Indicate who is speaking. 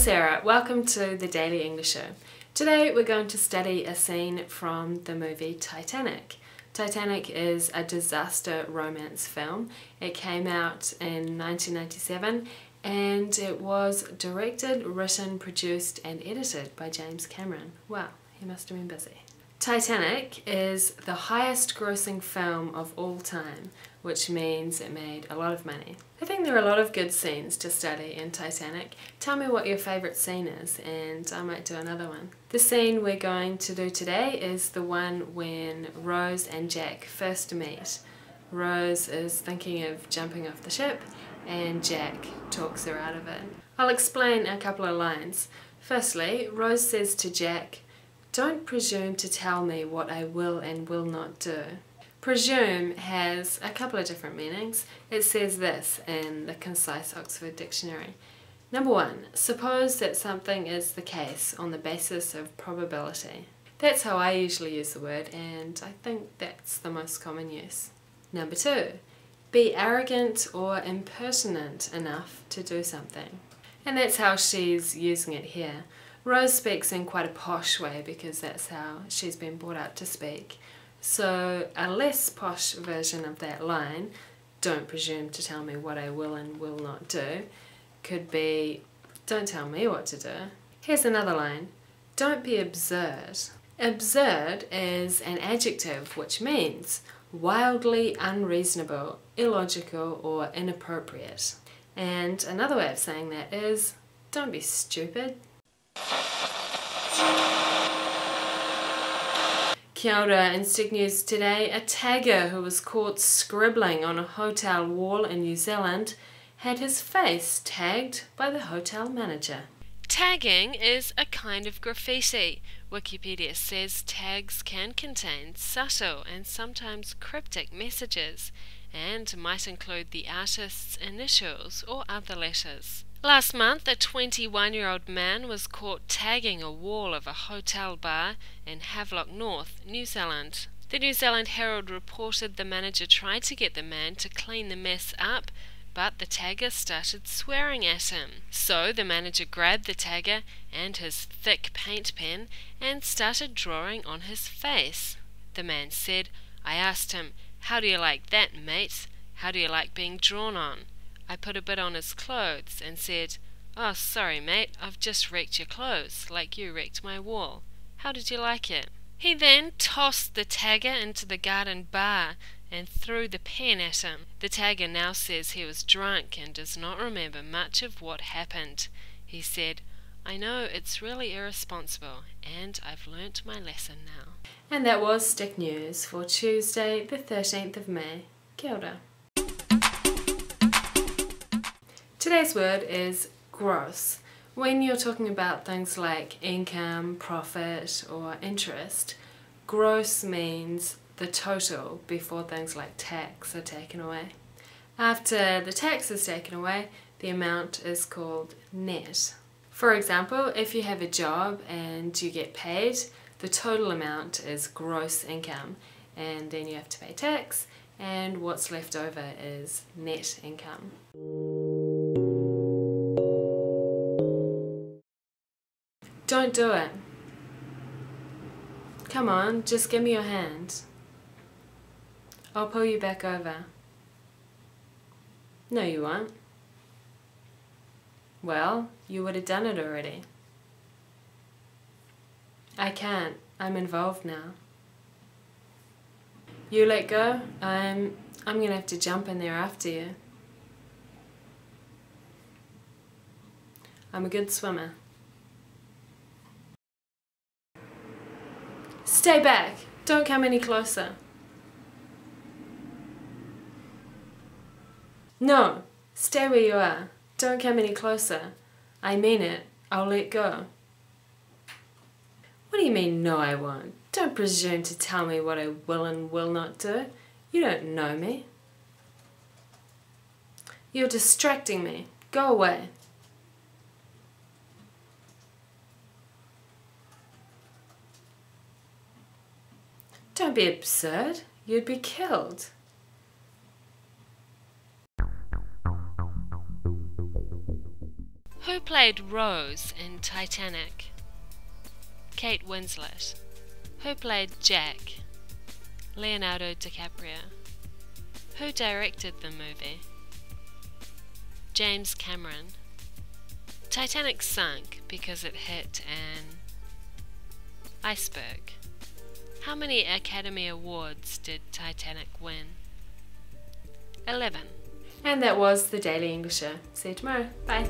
Speaker 1: Sarah, welcome to the Daily English Show. Today we're going to study a scene from the movie Titanic. Titanic is a disaster romance film. It came out in 1997 and it was directed, written, produced and edited by James Cameron. Wow, he must have been busy. Titanic is the highest grossing film of all time, which means it made a lot of money. I think there are a lot of good scenes to study in Titanic. Tell me what your favourite scene is and I might do another one. The scene we're going to do today is the one when Rose and Jack first meet. Rose is thinking of jumping off the ship and Jack talks her out of it. I'll explain a couple of lines. Firstly, Rose says to Jack, "Don't presume to tell me what I will and will not do." Presume has a couple of different meanings. It says this in the Concise Oxford Dictionary. Number one, suppose that something is the case on the basis of probability. That's how I usually use the word, and I think that's the most common use. Number two, be arrogant or impertinent enough to do something. And that's how she's using it here. Rose speaks in quite a posh way because that's how she's been brought up to speak. So a less posh version of that line, "Don't presume to tell me what I will and will not do," could be, "Don't tell me what to do." Here's another line, "Don't be absurd." Absurd is an adjective which means wildly unreasonable, illogical or inappropriate. And another way of saying that is, don't be stupid. Kia ora, in Stick News today, a tagger who was caught scribbling on a hotel wall in New Zealand had his face tagged by the hotel manager.
Speaker 2: Tagging is a kind of graffiti. Wikipedia says tags can contain subtle and sometimes cryptic messages and might include the artist's initials or other letters. Last month, a 21-year-old man was caught tagging a wall of a hotel bar in Havelock North, New Zealand. The New Zealand Herald reported the manager tried to get the man to clean the mess up, but the tagger started swearing at him. So the manager grabbed the tagger and his thick paint pen and started drawing on his face. The man said, "I asked him, 'How do you like that, mate? How do you like being drawn on?' I put a bit on his clothes and said, 'Oh, sorry mate, I've just wrecked your clothes, like you wrecked my wall. How did you like it?' He then tossed the tagger into the garden bar and threw the pen at him. The tagger now says he was drunk and does not remember much of what happened. He said, 'I know it's really irresponsible and I've learnt my lesson now.'"
Speaker 1: And that was Stick News for Tuesday the 13th of May. Kia ora. Today's word is gross. When you're talking about things like income, profit or interest, gross means the total before things like tax are taken away. After the tax is taken away, the amount is called net. For example, if you have a job and you get paid, the total amount is gross income, and then you have to pay tax, and what's left over is net income. Don't do it. Come on, just give me your hand. I'll pull you back over. No, you won't. Well, you would have done it already. I can't. I'm involved now. You let go, I'm gonna have to jump in there after you. I'm a good swimmer. Stay back. Don't come any closer. No, stay where you are. Don't come any closer. I mean it. I'll let go. What do you mean, no I won't? Don't presume to tell me what I will and will not do. You don't know me. You're distracting me. Go away. Don't be absurd. You'd be killed.
Speaker 2: Who played Rose in Titanic? Kate Winslet. Who played Jack? Leonardo DiCaprio. Who directed the movie? James Cameron. Titanic sunk because it hit an iceberg. How many Academy Awards did Titanic win? 11.
Speaker 1: And that was the Daily Englisher. See you tomorrow. Bye.